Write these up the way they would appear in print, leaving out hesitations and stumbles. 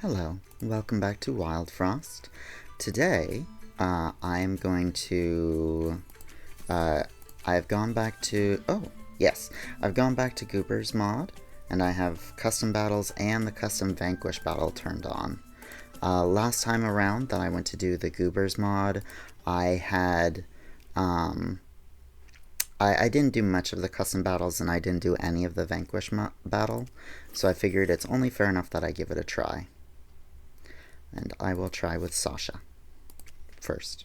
Hello, welcome back to Wildfrost. Today, I'm going to, I've gone back to, I've gone back to Goobers mod, and I have custom battles and the custom Vanquish battle turned on. Last time around that I went to do the Goobers mod, I had, I didn't do much of the custom battles, and I didn't do any of the Vanquish battle, so I figured it's only fair enough that I give it a try. And I will try with Sasha first.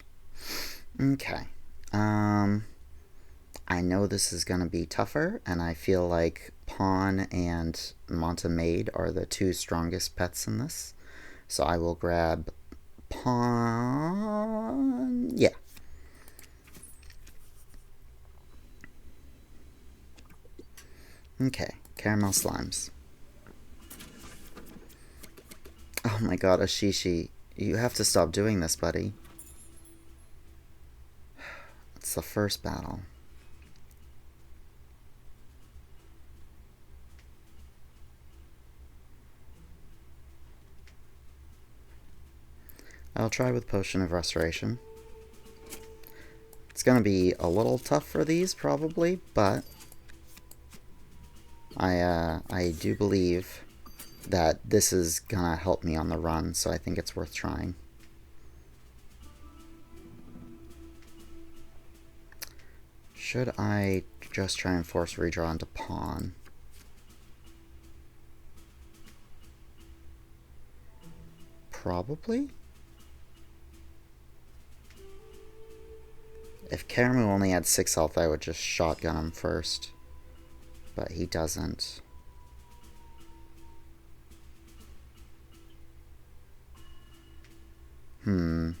Okay. I know this is going to be tougher, and I feel like Pawn and Manta Maid are the two strongest pets in this. So I will grab Pawn. Yeah. Okay. Caramel Slimes. Oh my god, Ashishi. You have to stop doing this, buddy. It's the first battle. I'll try with Potion of Restoration. It's gonna be a little tough for these, probably, but I do believe that this is gonna help me on the run, so I think it's worth trying. Should I just try and force redraw into Pawn? Probably? If Karamu only had 6 health, I would just shotgun him first. But he doesn't. I'm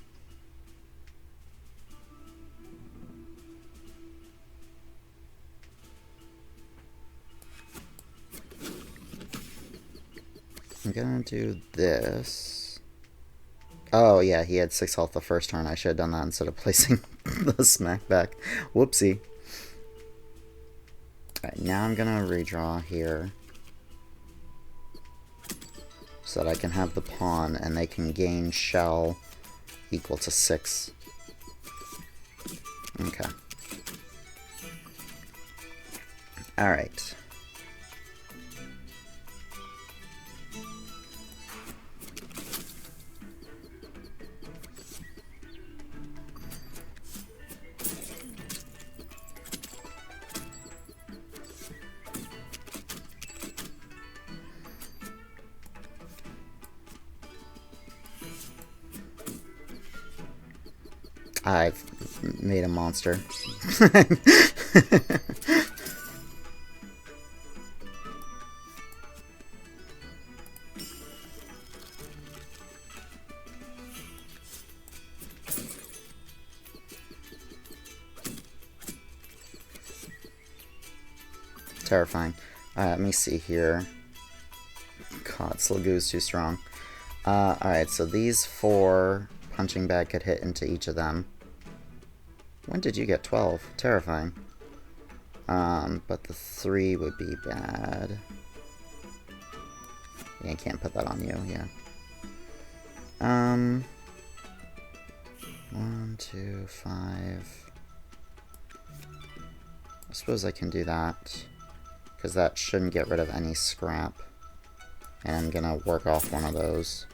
gonna do this. Oh yeah, he had 6 health the first turn. I should have done that instead of placing the smack back. Whoopsie. Alright, now I'm gonna redraw here, so that I can have the pawn, and they can gain shell equal to 6. Okay. Alright. I've made a monster. Terrifying. Let me see here. God, Slagoo's too strong. Alright, so these 4 punching bag could hit into each of them. When did you get 12? Terrifying. But the 3 would be bad. Yeah, I can't put that on you, yeah. 1, 2, 5. I suppose I can do that, because that shouldn't get rid of any scrap. And I'm gonna work off one of those.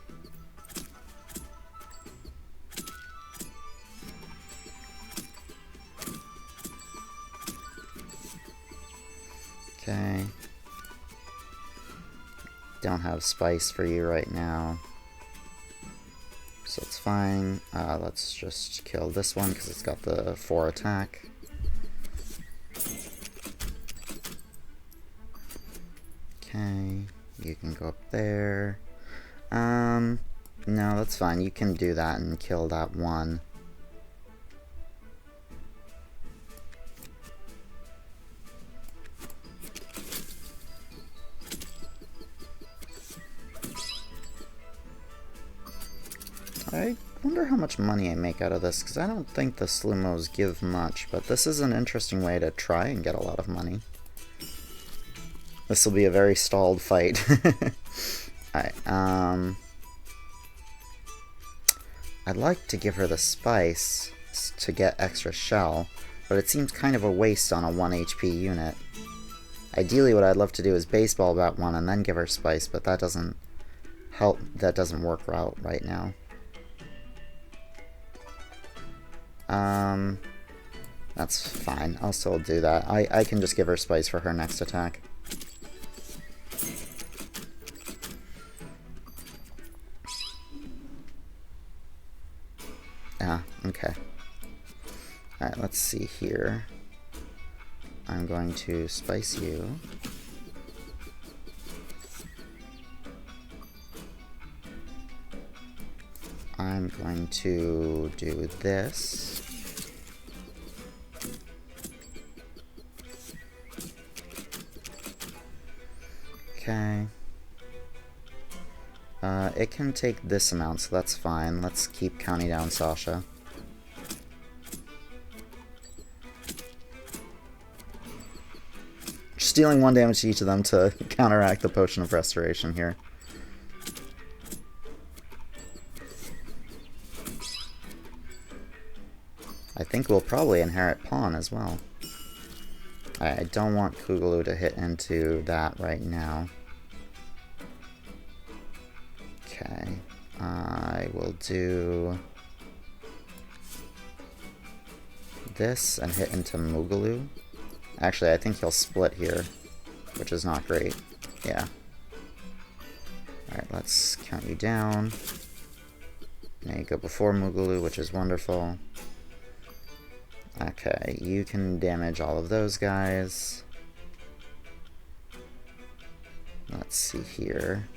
Okay. Don't have spice for you right now, so it's fine. Let's just kill this one because it's got the 4 attack. Okay, you can go up there. No, that's fine. You can do that and kill that one. I wonder how much money I make out of this, because I don't think the Slumos give much, but this is an interesting way to try and get a lot of money. This will be a very stalled fight. Alright, I'd like to give her the spice to get extra shell, but it seems kind of a waste on a 1 HP unit. Ideally, what I'd love to do is baseball bat one and then give her spice, but that doesn't help. That doesn't work out right now. That's fine. I'll still do that. I can just give her spice for her next attack. Okay. Alright, let's see here. I'm going to spice you. I'm going to do this. Okay. It can take this amount, so that's fine. Let's keep counting down Sasha. Just dealing 1 damage to each of them to counteract the Potion of Restoration here. I think we'll probably inherit Pawn as well. I don't want Kugaloo to hit into that right now. Okay, I will do this and hit into Moogaloo. Actually, I think he'll split here, which is not great. Yeah. Alright, let's count you down. Now you go before Moogaloo, which is wonderful. Okay, you can damage all of those guys. Let's see here.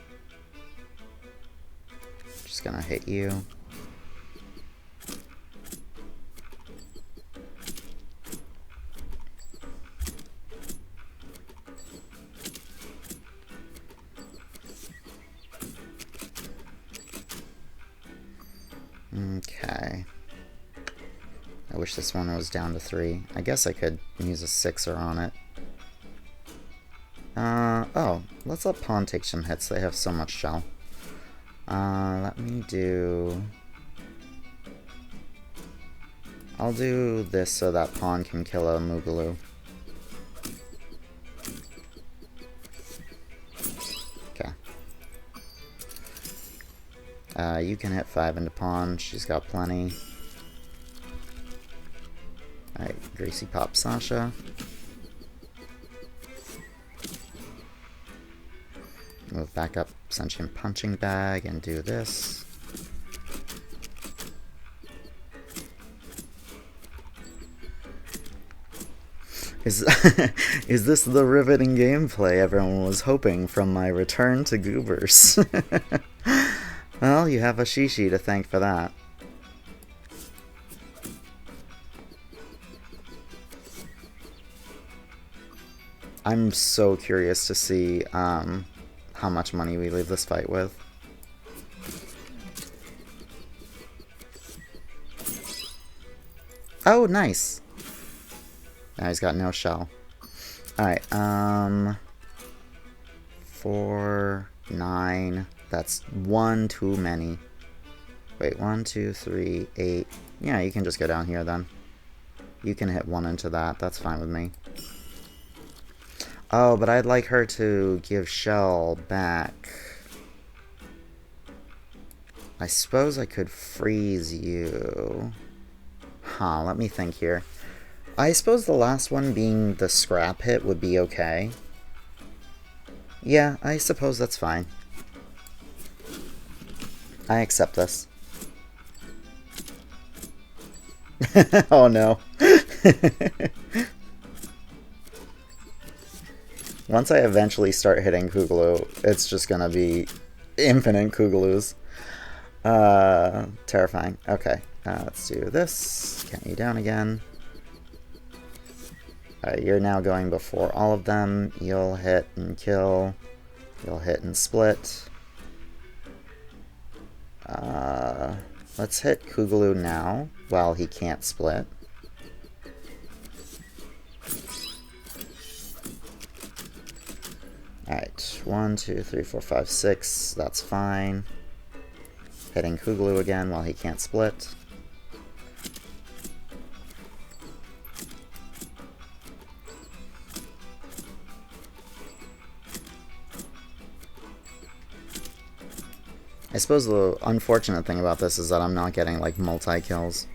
Just gonna hit you. Okay. I wish this one was down to 3. I guess I could use a 6er on it. Oh, let's let Pawn take some hits. They have so much shell. Let me do... I'll do this so that Pawn can kill a Moogaloo. Okay. You can hit 5 into Pawn. She's got plenty. Alright, Gracie Pop Sasha. Move back up Sentient Punching Bag and do this. Is this the riveting gameplay everyone was hoping from my return to Goobers? Well, you have a Shishi to thank for that. I'm so curious to see how much money we leave this fight with. Oh, nice! Now he's got no shell. Alright, 4, 9. That's 1 too many. Wait, 1, 2, 3, 8. Yeah, you can just go down here then. You can hit 1 into that. That's fine with me. Oh, but I'd like her to give shell back. I suppose I could freeze you. Huh, let me think here. I suppose the last one being the scrap hit would be okay. Yeah, I suppose that's fine. I accept this. Oh no. Once I eventually start hitting Kugaloo, it's just gonna be infinite Kugaloos. Terrifying. Okay, let's do this. Count you down again. You're now going before all of them. You'll hit and kill. You'll hit and split. Let's hit Kugaloo now, while he can't split. Alright, 1, 2, 3, 4, 5, 6. That's fine. Hitting Kuglu again while he can't split. I suppose the unfortunate thing about this is that I'm not getting, like, multi-kills.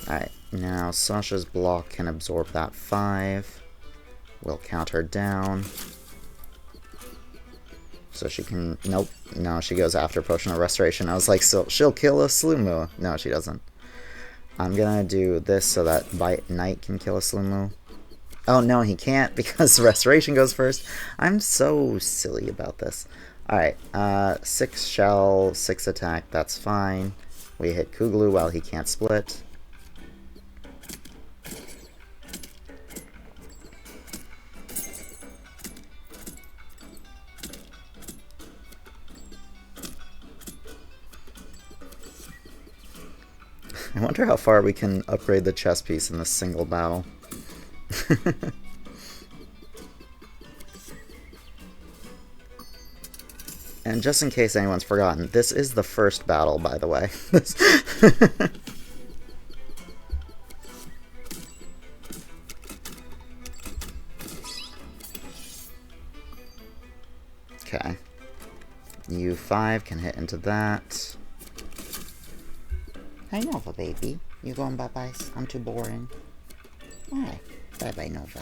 Alright, now Sasha's block can absorb that 5. We'll count her down. So she can... Nope. No, she goes after Potion of Restoration. I was like, so she'll kill a Slumu. No, she doesn't. I'm gonna do this so that Bite Knight can kill a Slumu. Oh, no, he can't because Restoration goes first. I'm so silly about this. Alright, 6 shell, 6 attack, that's fine. We hit Kuglu while he can't split. I wonder how far we can upgrade the chess piece in this single battle. And just in case anyone's forgotten, this is the first battle, by the way. Okay. U5 can hit into that. Hi, Nova, baby. You going bye-bye? I'm too boring. Alright. Bye-bye, Nova.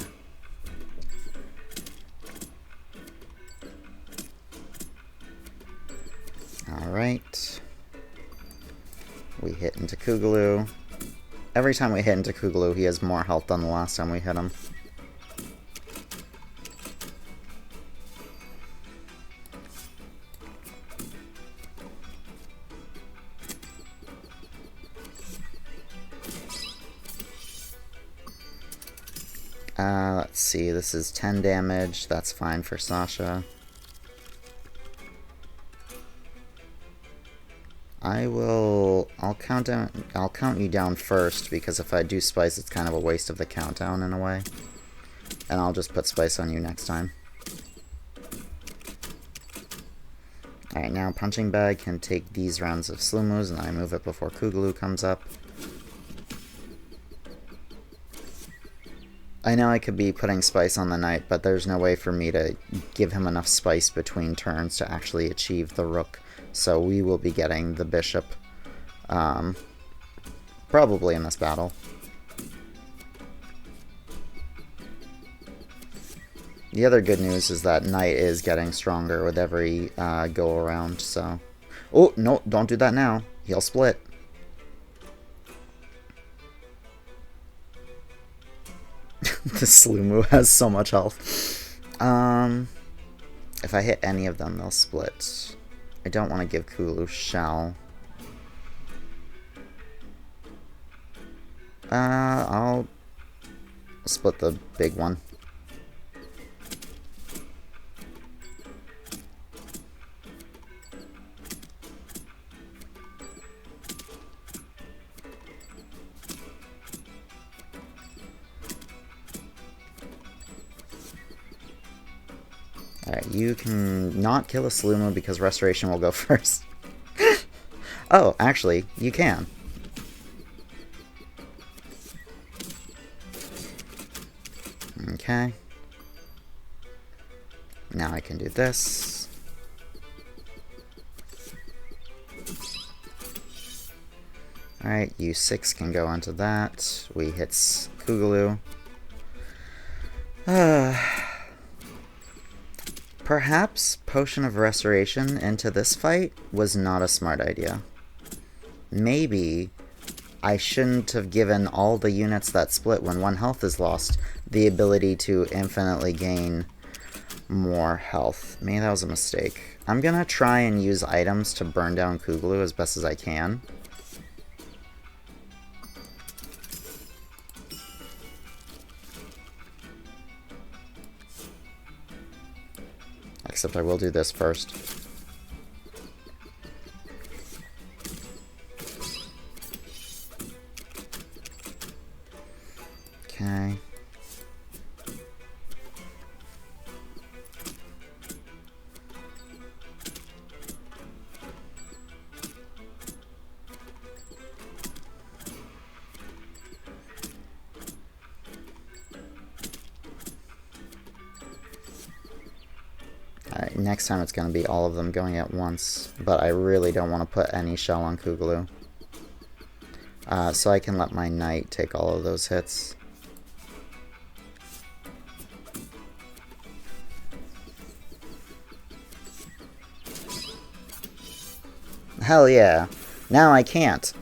Alright. We hit into Kuglu. Every time we hit into Kuglu, he has more health than the last time we hit him. Let's see, this is 10 damage. That's fine for Sasha. I'll count you down first, because if I do Spice, it's kind of a waste of the countdown in a way. And I'll just put Spice on you next time. Alright, now Punching Bag can take these rounds of Slumus, and I move it before Kuglu comes up. I know I could be putting Spice on the Knight, but there's no way for me to give him enough Spice between turns to actually achieve the Rook. So we will be getting the Bishop, probably in this battle. The other good news is that Knight is getting stronger with every go around, so... Oh, no, don't do that now. He'll split. The Slumu has so much health. If I hit any of them, they'll split. I don't want to give Kuglu Shell. I'll split the big one. Alright, you can not kill a Slumu because Restoration will go first. Oh, actually, you can. Okay. Now I can do this. Alright, U6 can go onto that. We hit Kuglu. Perhaps Potion of Restoration into this fight was not a smart idea. Maybe I shouldn't have given all the units that split when 1 health is lost the ability to infinitely gain more health. Maybe that was a mistake. I'm gonna try and use items to burn down Kuglu as best as I can. Except I will do this first. Okay. Alright, next time it's going to be all of them going at once, but I really don't want to put any shell on Koogaloo. So I can let my knight take all of those hits. Hell yeah. Now I can't.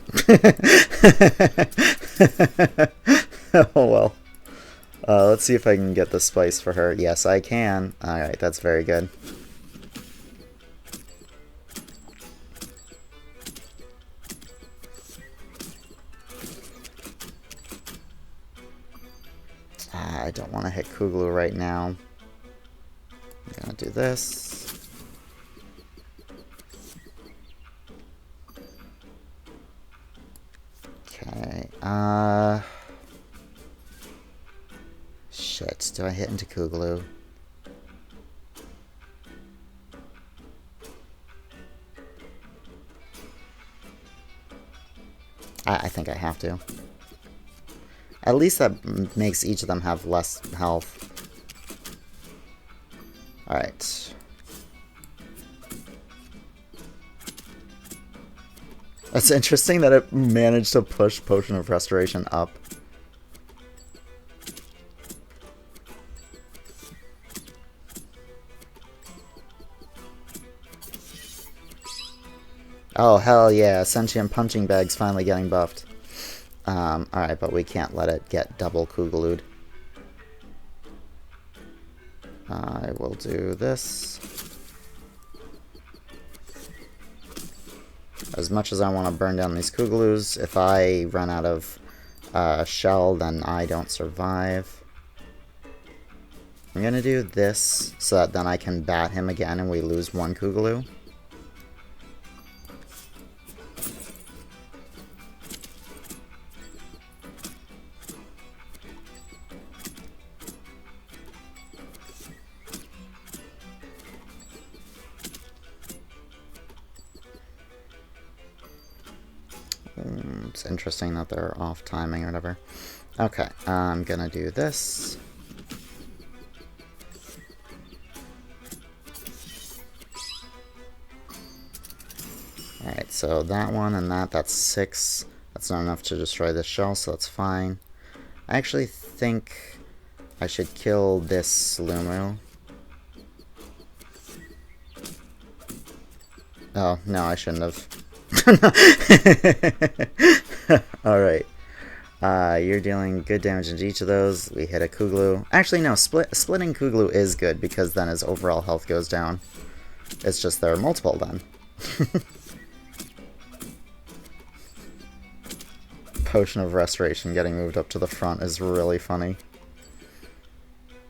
Oh well. Let's see if I can get the spice for her. Yes, I can. Alright, that's very good. I don't want to hit Koogaloo right now. I'm gonna do this. Okay, shit, do I hit into Koogaloo? I think I have to. At least that makes each of them have less health. Alright. It's interesting that it managed to push Potion of Restoration up. Oh, hell yeah. Sentient Punching Bag's finally getting buffed. Alright, but we can't let it get double Koogaloo'd. I will do this. As much as I want to burn down these Koogaloos, if I run out of shell, then I don't survive. I'm going to do this so that then I can bat him again and we lose one Koogaloo. It's interesting that they're off timing or whatever. Okay, I'm gonna do this. Alright, so that one and that's 6. That's not enough to destroy this shell, so that's fine. I actually think I should kill this Slumu. Oh, no, I shouldn't have. Alright. You're dealing good damage into each of those. We hit a Koogaloo. Actually, no, splitting Koogaloo is good because then his overall health goes down. It's just there are multiple then. Potion of Restoration getting moved up to the front is really funny.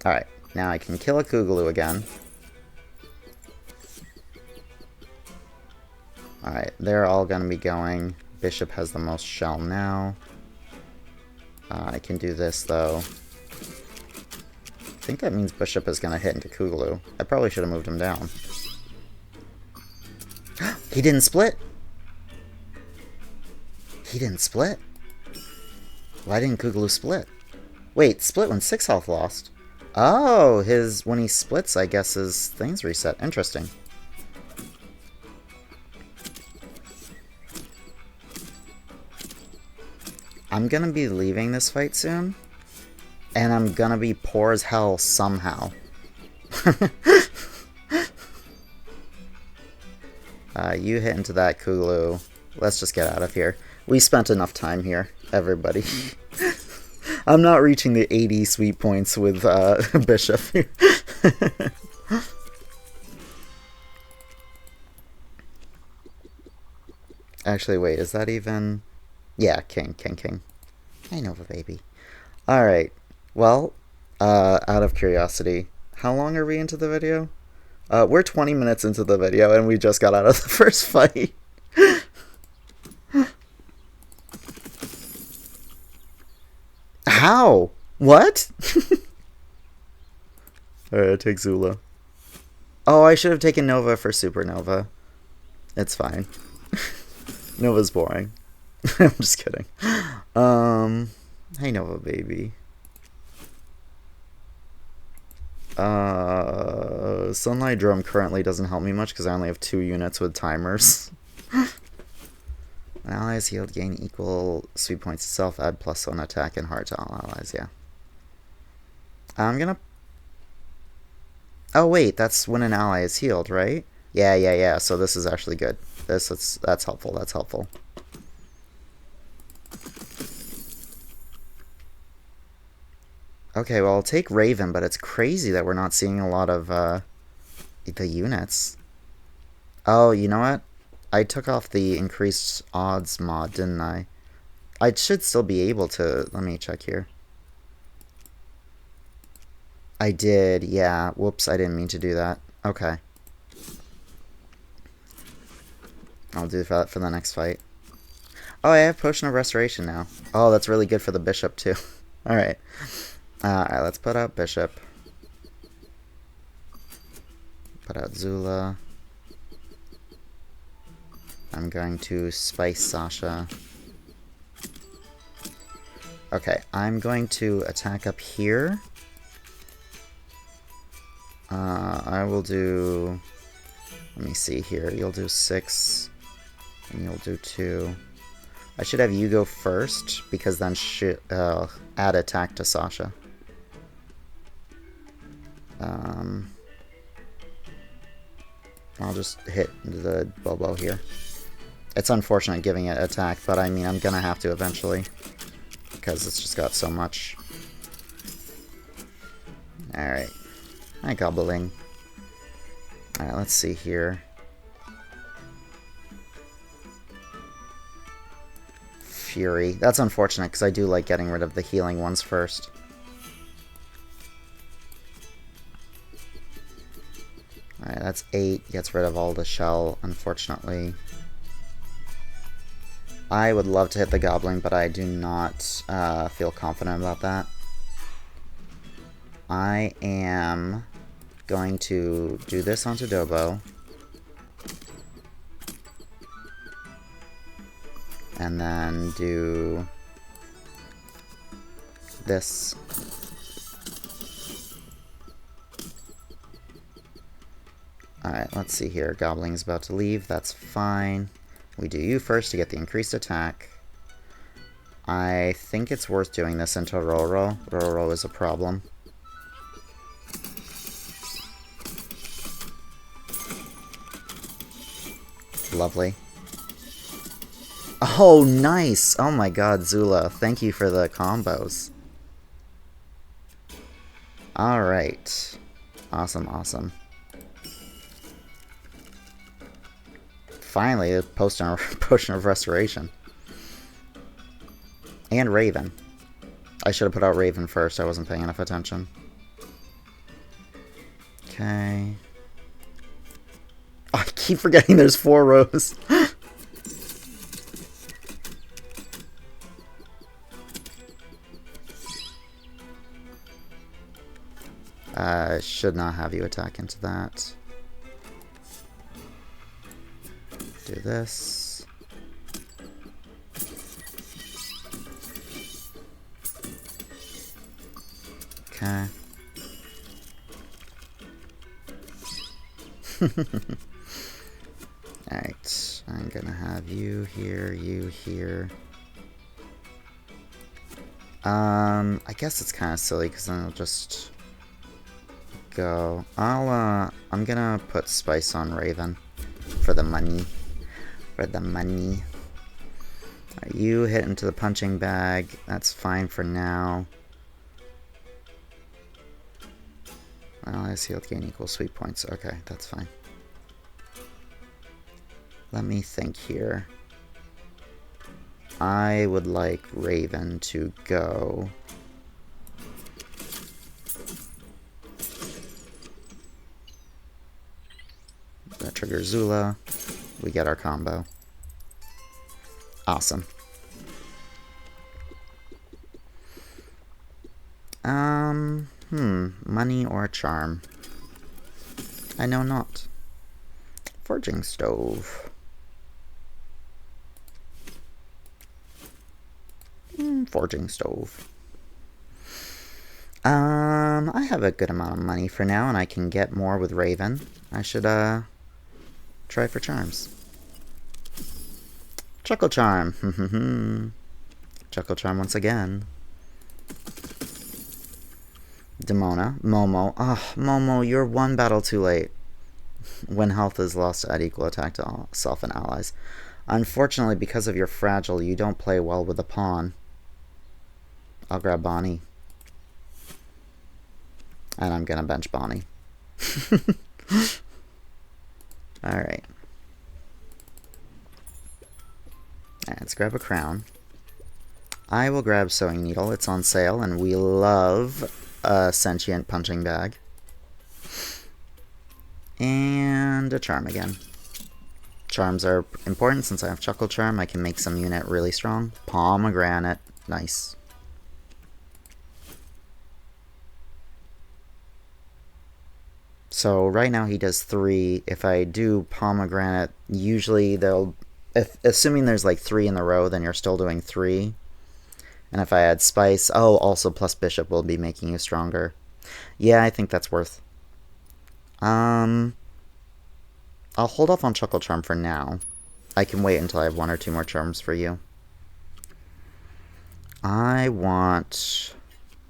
Alright, now I can kill a Koogaloo again. Alright, they're all going to be going. Bishop has the most shell now. I can do this, though. I think that means Bishop is going to hit into Koogaloo. I probably should have moved him down. He didn't split! He didn't split? Why didn't Koogaloo split? Wait, split when 6 health lost. Oh, when he splits, I guess his things reset. Interesting. I'm gonna be leaving this fight soon, and I'm gonna be poor as hell somehow. You hit into that Koogaloo. Let's just get out of here. We spent enough time here, everybody. I'm not reaching the 80 sweet points with Bishop. Actually, wait, is that even... Yeah, king. I know the baby. Alright, well, out of curiosity, how long are we into the video? We're 20 minutes into the video, and we just got out of the first fight. How? What? Alright, take Zula. Oh, I should have taken Nova for Supernova. It's fine. Nova's boring. I'm just kidding. Hey Nova baby. Sunlight Drum currently doesn't help me much because I only have 2 units with timers. When allies healed, gain equal sweet points itself, add +1 attack and heart to all allies, yeah. I'm gonna... Oh wait, that's when an ally is healed, right? Yeah, so this is actually good. That's helpful, that's helpful. Okay, well, I'll take Raven, but it's crazy that we're not seeing a lot of the units. Oh, you know what? I took off the increased odds mod, didn't I? I should still be able to... Let me check here. I did, yeah. Whoops, I didn't mean to do that. Okay. I'll do that for the next fight. Oh, I have Potion of Restoration now. Oh, that's really good for the Bishop, too. Alright. Alright, let's put out Bishop. Put out Zula. I'm going to Spice Sasha. Okay, I'm going to attack up here. I will do... Let me see here. You'll do 6. And you'll do 2. I should have you go first, because then add attack to Sasha. I'll just hit the Bobo here. It's unfortunate giving it attack, but I mean, I'm gonna have to eventually. Because it's just got so much. Alright. Hi, Gobbling. Alright, let's see here. Fury. That's unfortunate, because I do like getting rid of the healing ones first. Alright, that's 8. Gets rid of all the shell, unfortunately. I would love to hit the Goblin, but I do not feel confident about that. I am going to do this onto Dobo. And then do this. Alright, let's see here. Gobling's about to leave. That's fine. We do you first to get the increased attack. I think it's worth doing this into Roro. Roro is a problem. Lovely. Oh, nice! Oh my god, Zula. Thank you for the combos. Alright. Awesome, awesome. Finally, a Potion of Restoration. And Raven. I should have put out Raven first. I wasn't paying enough attention. Okay. Oh, I keep forgetting there's 4 rows. I should not have you attack into that. Do this. Okay. Alright, I'm gonna have you here, you here. I guess it's kind of silly because then I'll just go. I'm gonna put Spice on Raven for the money. For the money. Right, you hit into the punching bag. That's fine for now. Allies healed gain equal sweet points. Okay, that's fine. Let me think here. I would like Raven to go. That triggers Zula. We get our combo. Awesome. Money or charm? I know not. Forging stove. Forging stove. I have a good amount of money for now, and I can get more with Raven. I should, try for charms. Chuckle Charm. Chuckle Charm once again. Demona. Momo. Ah, Momo, you're one battle too late. When health is lost, add equal attack to self and allies. Unfortunately, because of your fragile, you don't play well with the pawn. I'll grab Bonnie. And I'm gonna bench Bonnie. Alright. Let's grab a crown. I will grab Sewing Needle. It's on sale, and we love a sentient punching bag. And a charm again. Charms are important since I have Chuckle Charm. I can make some unit really strong. Pomegranate. Nice. So right now he does 3. If I do Pomegranate, usually they'll... assuming there's like 3 in the row, then you're still doing 3. And if I add Spice... Oh, also plus Bishop will be making you stronger. Yeah, I think that's worth. I'll hold off on Chuckle Charm for now. I can wait until I have 1 or 2 more charms for you. I want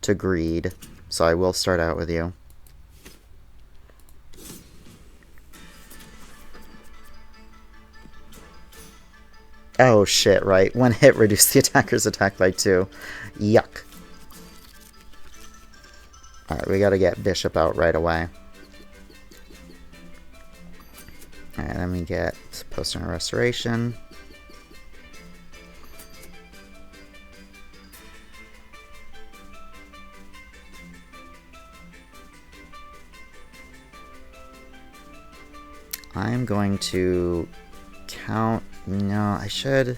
to greed, so I will start out with you. Oh shit, right. When hit, reduce the attacker's attack by 2. Yuck. Alright, we gotta get Bishop out right away. Alright, then we get Post-Turn Restoration. I'm going to count... No, I should...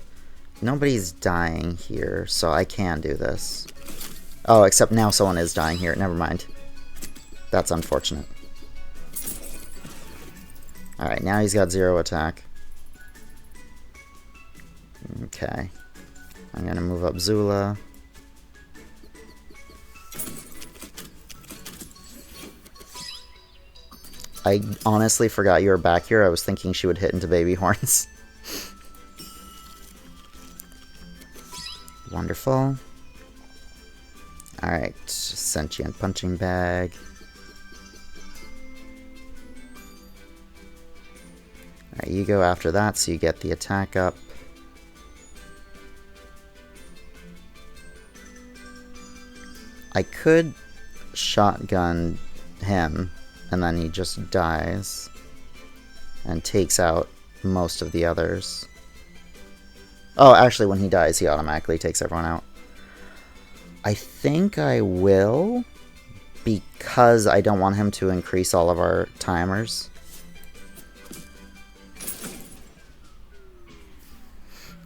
Nobody's dying here, so I can do this. Oh, except now someone is dying here. Never mind. That's unfortunate. Alright, now he's got 0 attack. Okay. I'm gonna move up Zula. I honestly forgot you were back here. I was thinking she would hit into baby horns. Wonderful. Alright, sentient punching bag. Alright, you go after that so you get the attack up. I could shotgun him, and then he just dies and takes out most of the others. Oh, actually, when he dies, he automatically takes everyone out. I think I will, because I don't want him to increase all of our timers.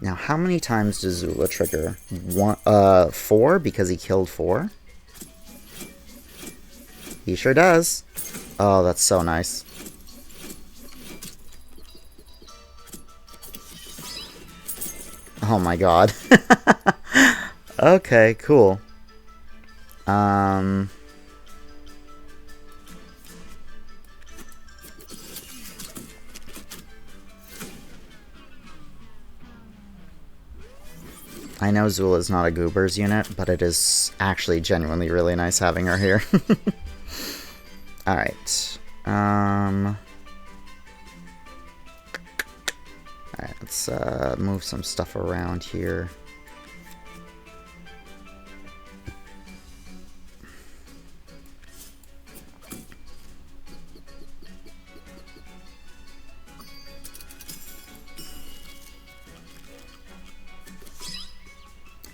Now, how many times does Zula trigger? 4, because he killed 4? He sure does. Oh, that's so nice. Oh my god. Okay, cool. I know Zula is not a Goobers unit, but it is actually genuinely really nice having her here. Alright. Alright, let's move some stuff around here.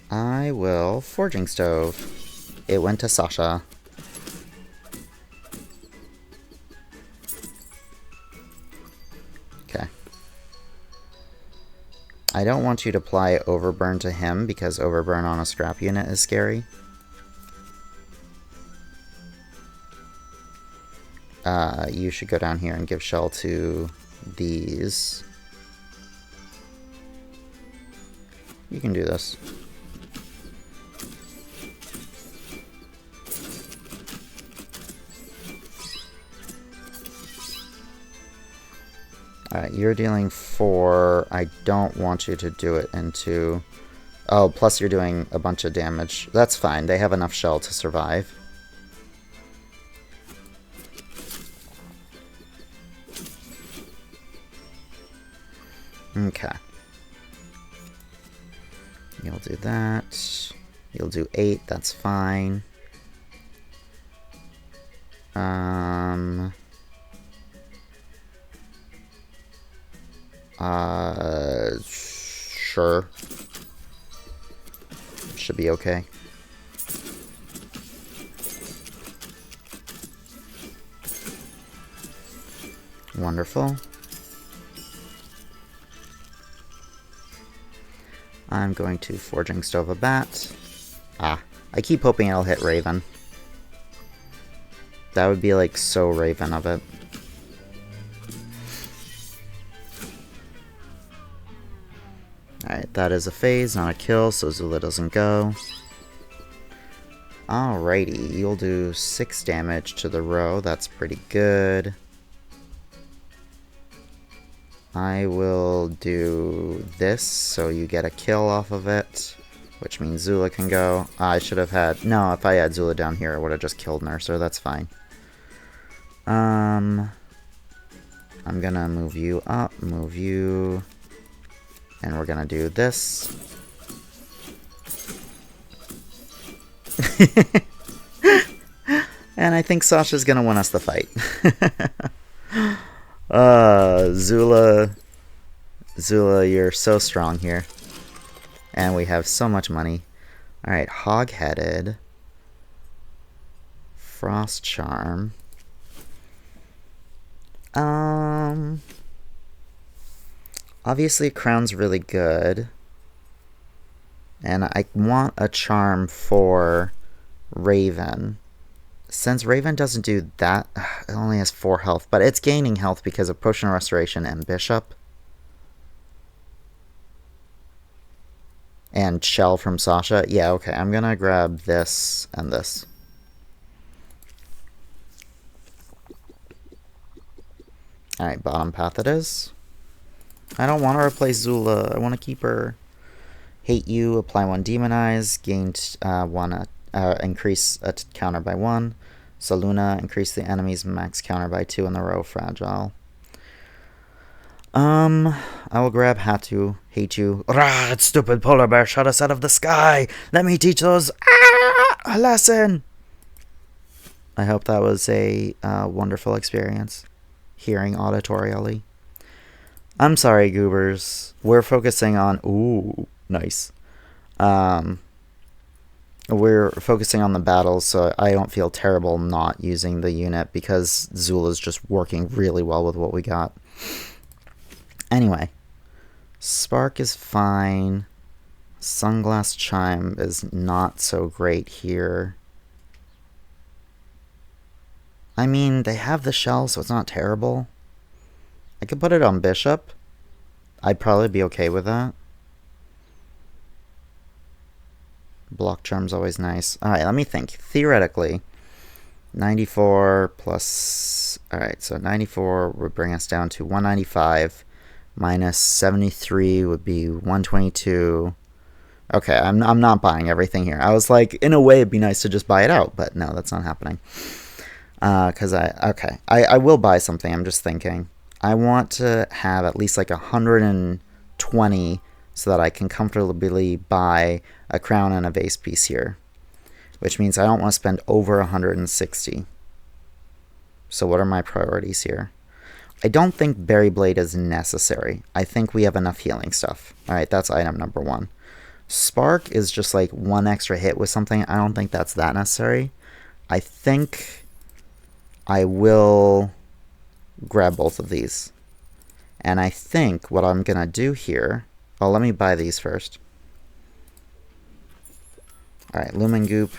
I will Forging Stove. It went to Sasha. Okay. I don't want you to apply Overburn to him because Overburn on a scrap unit is scary. You should go down here and give shell to these. You can do this. Alright, you're dealing 4. I don't want you to do it into... Oh, plus you're doing a bunch of damage. That's fine. They have enough shell to survive. Okay. You'll do that. You'll do 8. That's fine. Sure. Should be okay. Wonderful. I'm going to Forging Stove a Bat. Ah, I keep hoping it'll hit Raven. That would be like so Raven of it. Alright, that is a phase, not a kill, so Zula doesn't go. Alrighty, you'll do 6 damage to the row. That's pretty good. I will do this, so you get a kill off of it, which means Zula can go. I should have had... No, if I had Zula down here, I would have just killed Nurser. That's fine. I'm gonna move you up, move you... And we're gonna do this. And I think Sasha's gonna win us the fight. Zula, you're so strong here. And we have so much money. Alright, Hog-Headed. Frost Charm. Obviously, Crown's really good. And I want a charm for Raven. Since Raven doesn't do that, it only has 4 health. But it's gaining health because of Potion of Restoration and Bishop. And Shell from Sasha. Yeah, okay. I'm going to grab this and this. Alright, bottom path it is. I don't want to replace Zula. I want to keep her. Hate You, apply 1 Demonize, gained 1, increase a counter by 1. Saluna, increase the enemy's max counter by 2 in the row, fragile. I will grab Hatu, Hate You. Rah, that stupid polar bear shot us out of the sky. Let me teach those a lesson. I hope that was a wonderful experience, hearing auditorially. I'm sorry, Goobers. We're focusing on... Ooh, nice. We're focusing on the battles, so I don't feel terrible not using the unit because Zula's just working really well with what we got. Anyway. Spark is fine. Sunglass Chime is not so great here. I mean, they have the shell, so it's not terrible. I could put it on Bishop. I'd probably be okay with that. Block Charm's always nice. Alright, let me think. Theoretically, 94 plus... Alright, so 94 would bring us down to 195. Minus 73 would be 122. Okay, I'm not buying everything here. I was like, in a way, it'd be nice to just buy it out. But no, that's not happening. Because I will buy something. I'm just thinking. I want to have at least like 120 so that I can comfortably buy a crown and a vase piece here. Which means I don't want to spend over 160. So what are my priorities here? I don't think Berry Blade is necessary. I think we have enough healing stuff. Alright, that's item number 1. Spark is just like 1 extra hit with something. I don't think that's that necessary. I think I will grab both of these. And I think what I'm going to do here... Oh, let me buy these first. Alright, Lumen Goop.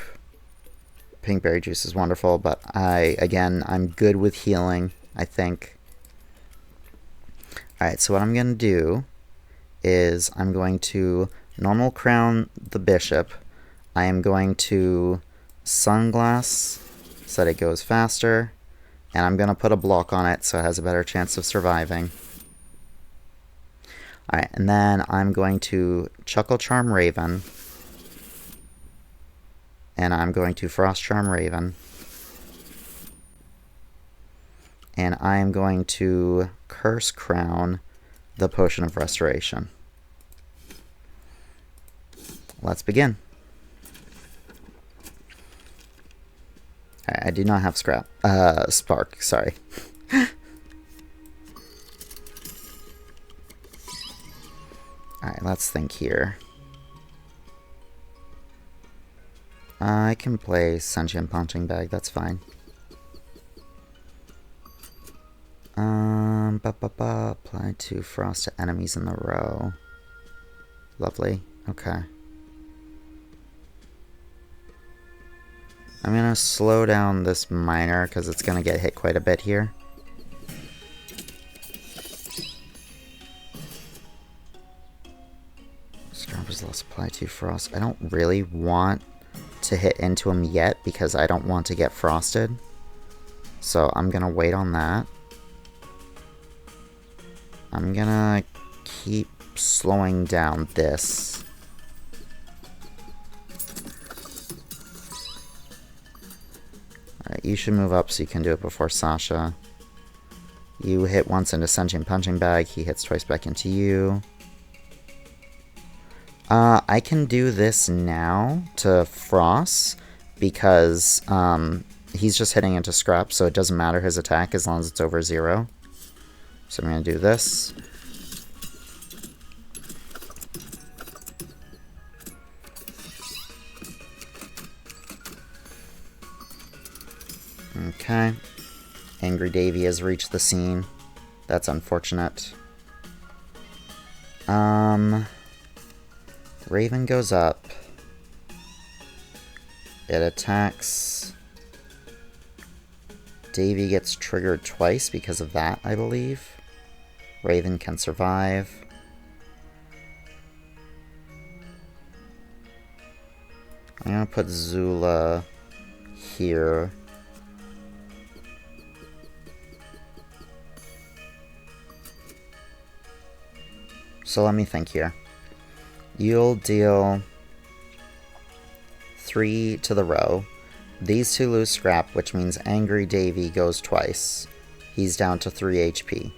Pink Berry Juice is wonderful, but I'm good with healing, I think. Alright, so what I'm going to do is I'm going to normal crown the Bishop. I am going to Sunglass so that it goes faster. And I'm going to put a block on it so it has a better chance of surviving. Alright, and then I'm going to Chuckle Charm Raven. And I'm going to Frost Charm Raven. And I am going to Curse Crown the Potion of Restoration. Let's begin. I do not have Spark, sorry. Alright, let's think here. I can play Sentient Punching Bag, that's fine. Apply 2 Frost to enemies in the row. Lovely, okay. I'm gonna slow down this miner because it's gonna get hit quite a bit here. Scrapper's Lost Apply 2 Frost. I don't really want to hit into him yet because I don't want to get frosted. So I'm gonna wait on that. I'm gonna keep slowing down this. Alright, you should move up so you can do it before Sasha. You hit once into Sentient Punching Bag, he hits twice back into you. I can do this now to Frost because he's just hitting into Scrap, so it doesn't matter his attack as long as it's over 0. So I'm going to do this. Okay. Angry Davy has reached the scene. That's unfortunate. Raven goes up. It attacks. Davy gets triggered twice because of that, I believe. Raven can survive. I'm gonna put Zula here. So let me think here. You'll deal 3 to the row. These two lose Scrap, which means Angry Davy goes twice. He's down to 3 HP.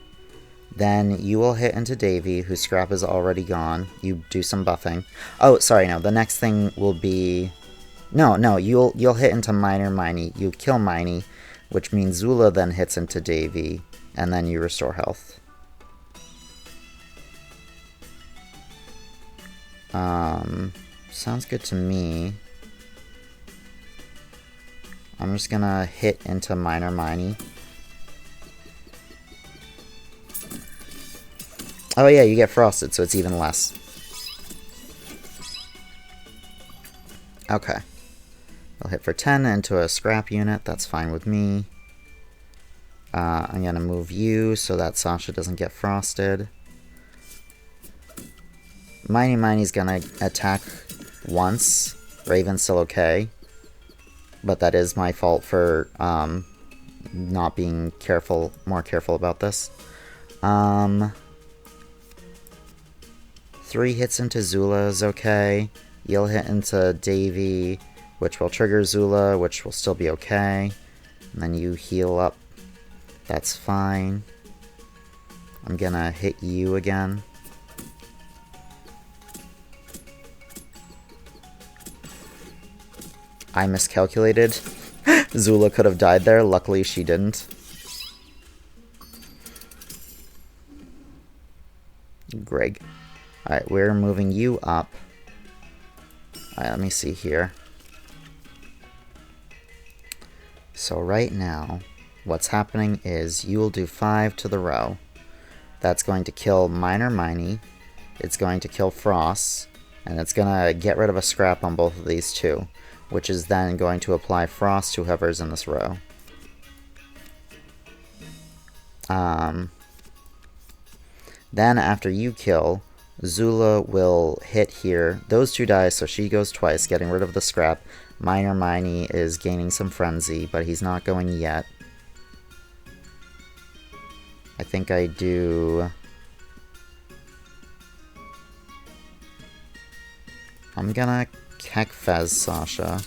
Then you will hit into Davy, whose Scrap is already gone. You do some buffing. Oh, sorry, no. The next thing will be... No, you'll hit into Miner Miney. You kill Miney, which means Zula then hits into Davy, and then you restore health. Sounds good to me. I'm just gonna hit into Miner Miney. Oh yeah, you get frosted, so it's even less. Okay. I'll hit for 10 into a Scrap unit, that's fine with me. I'm gonna move you so that Sasha doesn't get frosted. Miney's gonna attack once. Raven's still okay. But that is my fault for not being more careful about this. 3 hits into Zula is okay. You'll hit into Davy, which will trigger Zula, which will still be okay. And then you heal up. That's fine. I'm gonna hit you again. I miscalculated. Zula could have died there. Luckily, she didn't. Greg. Alright, we're moving you up. Alright, let me see here. So right now, what's happening is you will do 5 to the row. That's going to kill Miner Miney. It's going to kill Frost. And it's going to get rid of a Scrap on both of these two, which is then going to apply Frost to whoever's in this row. Then after you kill, Zula will hit here. Those two die, so she goes twice, getting rid of the Scrap. Miner Miney is gaining some frenzy, but he's not going yet. I think I do I'm gonna Kekfez Sasha.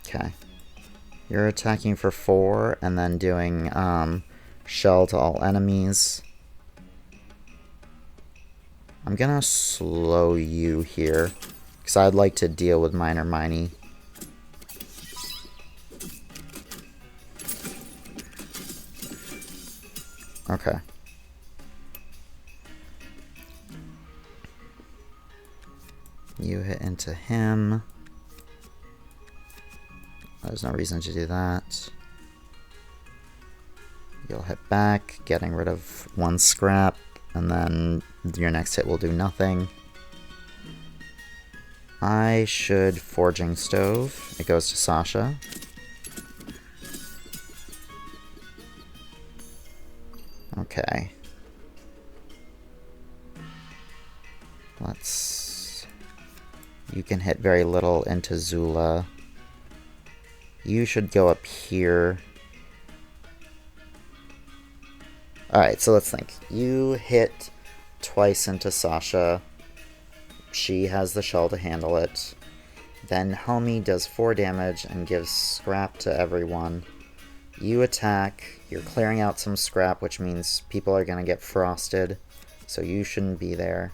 Okay. You're attacking for 4 and then doing shell to all enemies. I'm gonna slow you here because I'd like to deal with Minor Miney. Okay. You hit into him. There's no reason to do that. You'll hit back, getting rid of 1 scrap, and then your next hit will do nothing. I should Forging Stove. It goes to Sasha. Okay. You can hit very little into Zula. You should go up here. Alright, so let's think. You hit twice into Sasha. She has the shell to handle it. Then Helmi does 4 damage and gives scrap to everyone. You attack. You're clearing out some scrap, which means people are going to get frosted. So you shouldn't be there.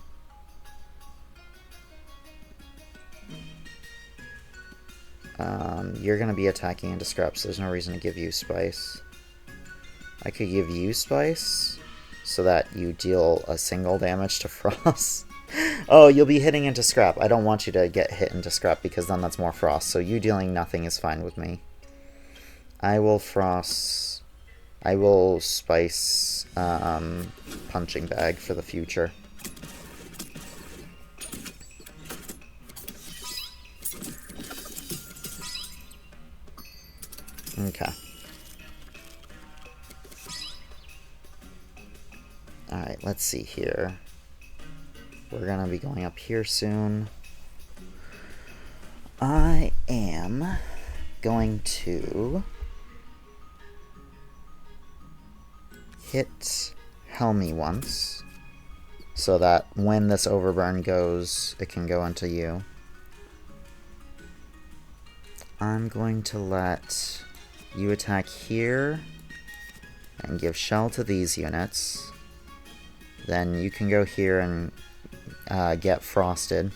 You're going to be attacking into scrap, so there's no reason to give you spice. I could give you spice so that you deal a single damage to frost. Oh, you'll be hitting into scrap. I don't want you to get hit into scrap because then that's more frost. So you dealing nothing is fine with me. I will frost. I will spice punching bag for the future. Okay. Alright, let's see here. We're gonna be going up here soon. I am going to hit Helmi once, so that when this overburn goes, it can go into you. I'm going to let you attack here and give shell to these units. Then you can go here and get frosted.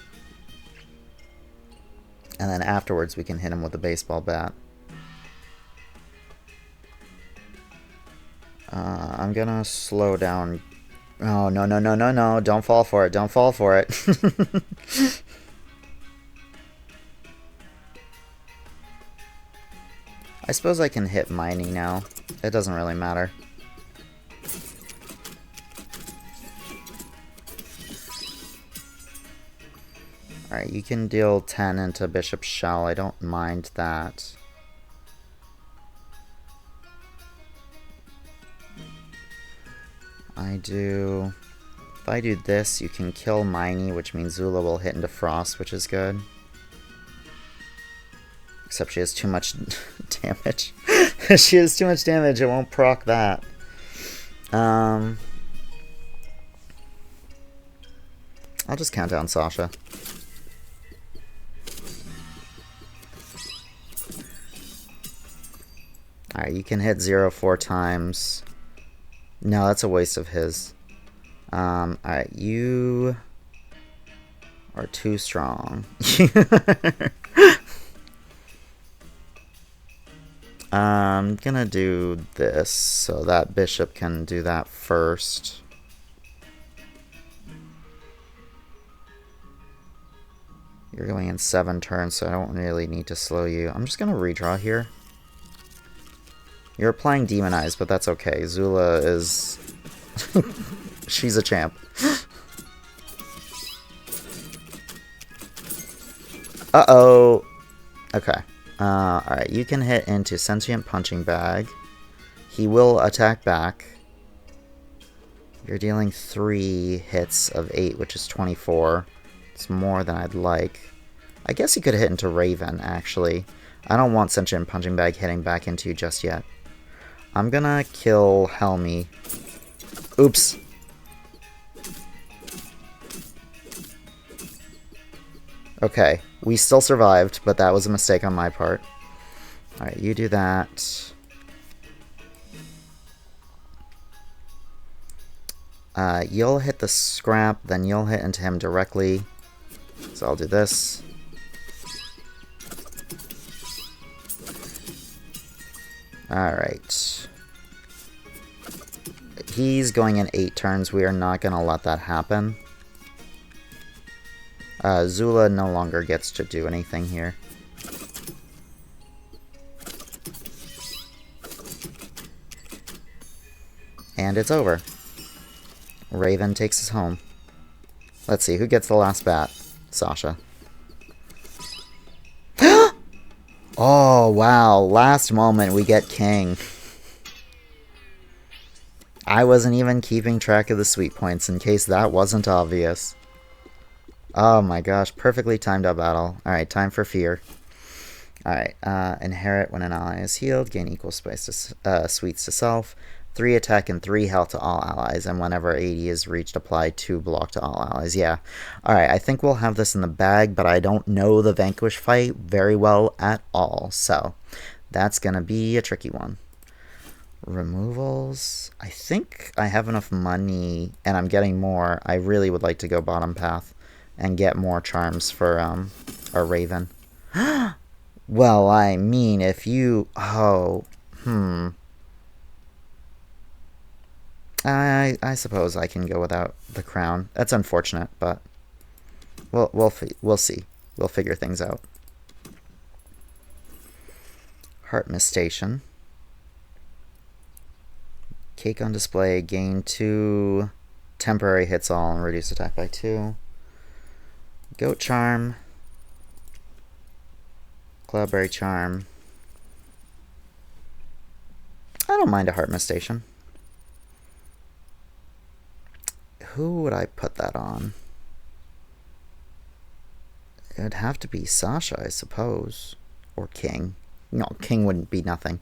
And then afterwards we can hit him with a baseball bat. I'm gonna slow down. Oh, no, no, no, no, no. Don't fall for it. Don't fall for it. I suppose I can hit mining now. It doesn't really matter. Alright, you can deal 10 into Bishop's Shell. I don't mind that. If I do this, you can kill Miney, which means Zula will hit into Frost, which is good. Except she has too much damage. She has too much damage, it won't proc that. I'll just count down Sasha. Alright, you can hit 0 4 times. No, that's a waste of his. Alright, you are too strong. I'm gonna do this so that bishop can do that first. You're going in 7 turns, so I don't really need to slow you. I'm just gonna redraw here. You're applying Demonize, but that's okay. Zula is... she's a champ. Uh-oh! Okay. Alright, you can hit into Sentient Punching Bag. He will attack back. You're dealing 3 hits of 8, which is 24. It's more than I'd like. I guess he could hit into Raven, actually. I don't want Sentient Punching Bag hitting back into you just yet. I'm gonna kill Helmy. Oops. Okay, we still survived, but that was a mistake on my part. Alright, you do that. You'll hit the scrap, then you'll hit into him directly. So I'll do this. Alright. He's going in 8 turns. We are not going to let that happen. Zula no longer gets to do anything here. And it's over. Raven takes us home. Let's see, who gets the last bat? Sasha. Oh, wow. Last moment, we get King. I wasn't even keeping track of the sweet points in case that wasn't obvious. Oh my gosh, perfectly timed out battle. Alright, time for fear. Alright, inherit when an ally is healed, gain equal space to, sweets to self, 3 attack and 3 health to all allies, and whenever 80 is reached, apply 2 block to all allies. Yeah. Alright, I think we'll have this in the bag, but I don't know the Vanquish fight very well at all, so that's gonna be a tricky one. Removals. I think I have enough money, and I'm getting more. I really would like to go bottom path and get more charms for a Raven. Well, I mean, if you... Oh, I suppose I can go without the crown. That's unfortunate, but we'll see. We'll figure things out. Heart Mist Station. Cake on display. Gain 2 temporary hits all and reduce attack by 2. Goat Charm. Cloudberry Charm. I don't mind a Heart Mist Station. Who would I put that on? It would have to be Sasha, I suppose. Or King. No, King wouldn't be nothing.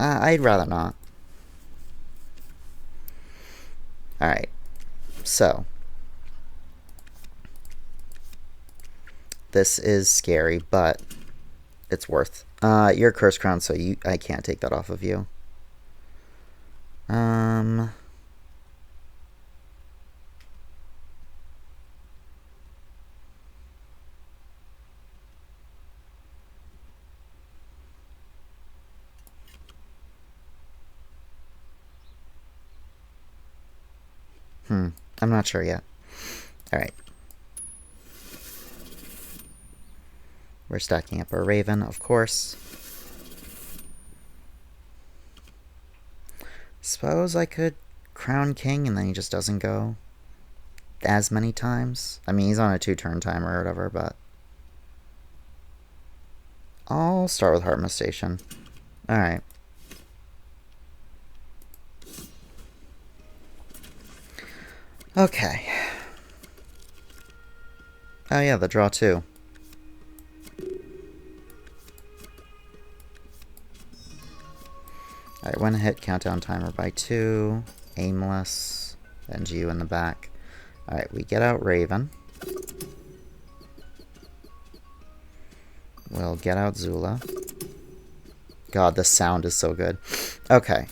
I'd rather not. Alright. So. This is scary, but it's worth. You're Curse Crown, so I can't take that off of you. I'm not sure yet. Alright. We're stacking up our Raven, of course. Suppose I could crown King and then he just doesn't go as many times. I mean, he's on a 2-turn timer or whatever, but... I'll start with Heart Mist Station. Alright. Okay. Oh yeah, the draw too. Alright, 1 hit, countdown timer by 2. Aimless. And you in the back. Alright, we get out Raven. We'll get out Zula. God, the sound is so good. Okay.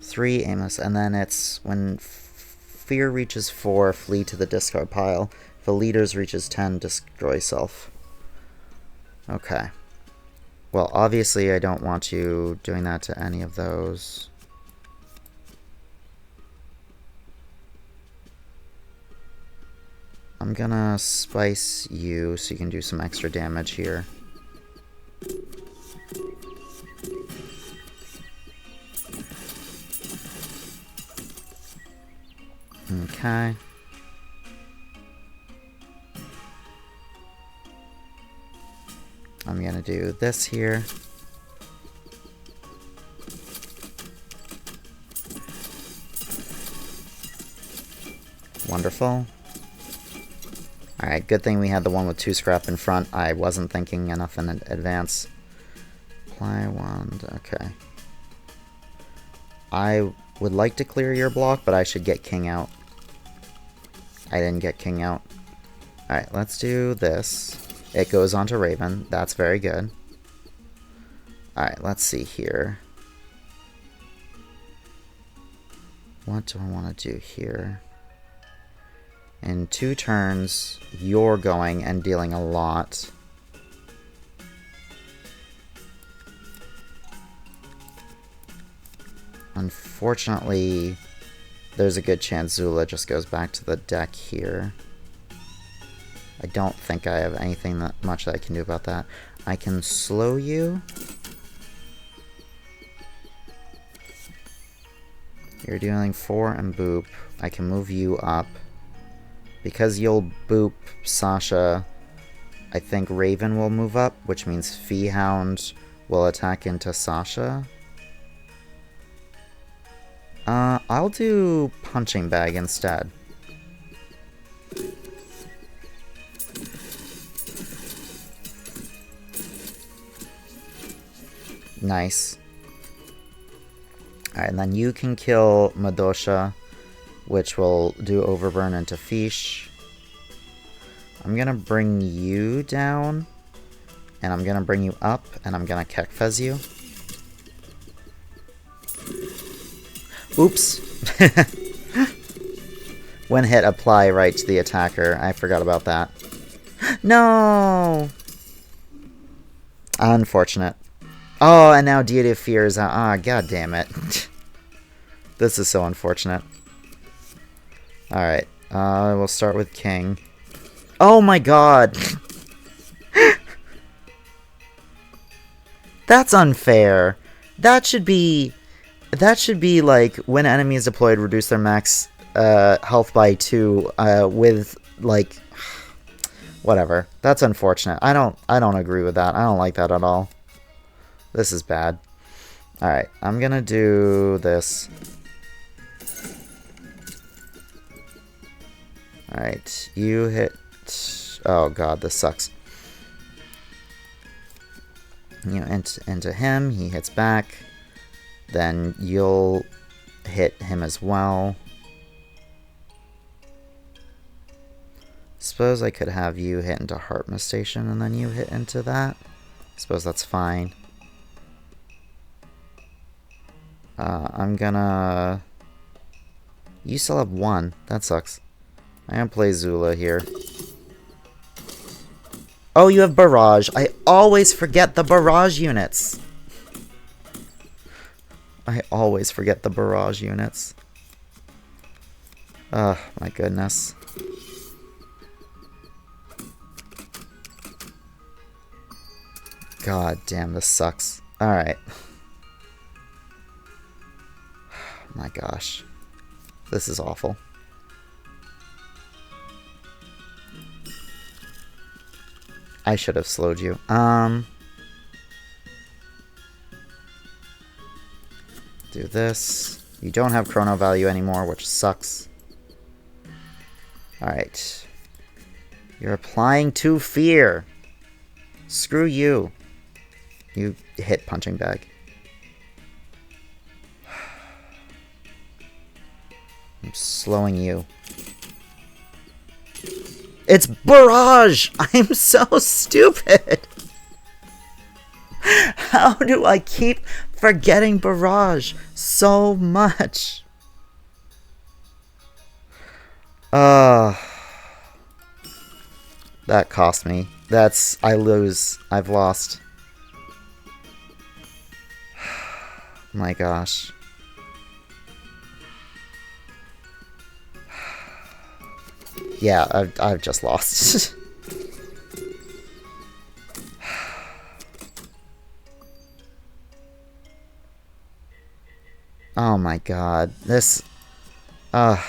3 aimless, and then it's when fear reaches 4, flee to the discard pile. If the leaders reaches 10, destroy self. Okay. Well, obviously I don't want you doing that to any of those. I'm gonna spice you so you can do some extra damage here. Okay. I'm gonna do this here. Wonderful. Alright, good thing we had the one with 2 scrap in front. I wasn't thinking enough in advance. Apply wand, okay. I would like to clear your block, but I should get king out. I didn't get king out. Alright, let's do this. It goes on to Raven. That's very good. Alright, let's see here. What do I want to do here? In 2 turns, you're going and dealing a lot. Unfortunately, there's a good chance Zula just goes back to the deck here. I don't think I have anything that much that I can do about that. I can slow you. You're dealing 4 and boop. I can move you up. Because you'll boop Sasha, I think Raven will move up, which means Feehound will attack into Sasha. I'll do Punching Bag instead. Nice. Alright, and then you can kill Madosha, which will do Overburn into Fish. I'm gonna bring you down, and I'm gonna bring you up, and I'm gonna Kekfez you. Oops. When hit, apply right to the attacker. I forgot about that. No! Unfortunate. Oh, and now Deity of Fear is out. Ah, god damn it. This is so unfortunate. Alright, we'll start with King. Oh my god! That's unfair. That should be like, when enemies deployed, reduce their max health by 2 with, like, whatever. That's unfortunate. I don't agree with that. I don't like that at all. This is bad. Alright, I'm gonna do this. Alright, you hit... Oh god, this sucks. You into him, he hits back. Then you'll hit him as well. Suppose I could have you hit into Hartma Station and then you hit into that. Suppose that's fine. I'm gonna... You still have 1. That sucks. I'm gonna play Zula here. Oh, you have Barrage. I always forget the Barrage units. I always forget the Barrage units. Oh, my goodness. God damn, this sucks. Alright. My gosh. This is awful. I should have slowed you. Do this. You don't have chrono value anymore, which sucks. Alright. You're applying to fear. Screw you. You hit Punching Bag. I'm slowing you. It's Barrage! I'm so stupid! How do I keep forgetting Barrage so much? That cost me. I lose. I've lost. My gosh. Yeah, I've just lost. Oh my god. This... Oh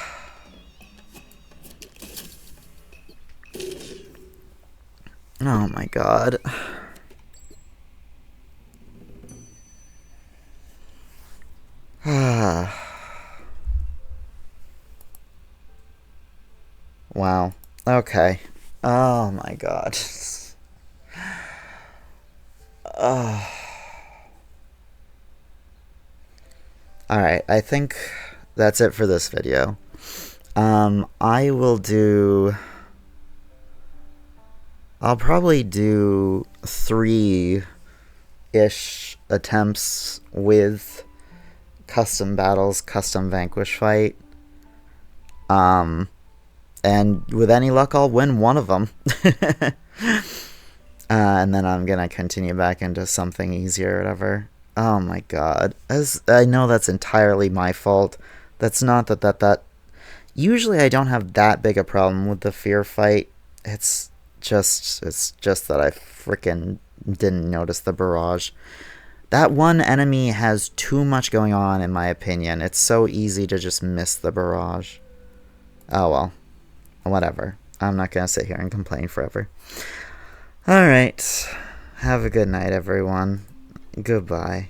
my god. Wow. Okay. Oh my god. Alright, I think that's it for this video. I will do... I'll probably do 3-ish attempts with custom battles, custom vanquish fight. And with any luck, I'll win one of them. And then I'm gonna continue back into something easier or whatever. Oh my god. I know that's entirely my fault. That's not that... Usually I don't have that big a problem with the fear fight. It's just that I freaking didn't notice the barrage. That one enemy has too much going on, in my opinion. It's so easy to just miss the barrage. Oh well. Whatever. I'm not gonna sit here and complain forever. Alright. Have a good night, everyone. Goodbye.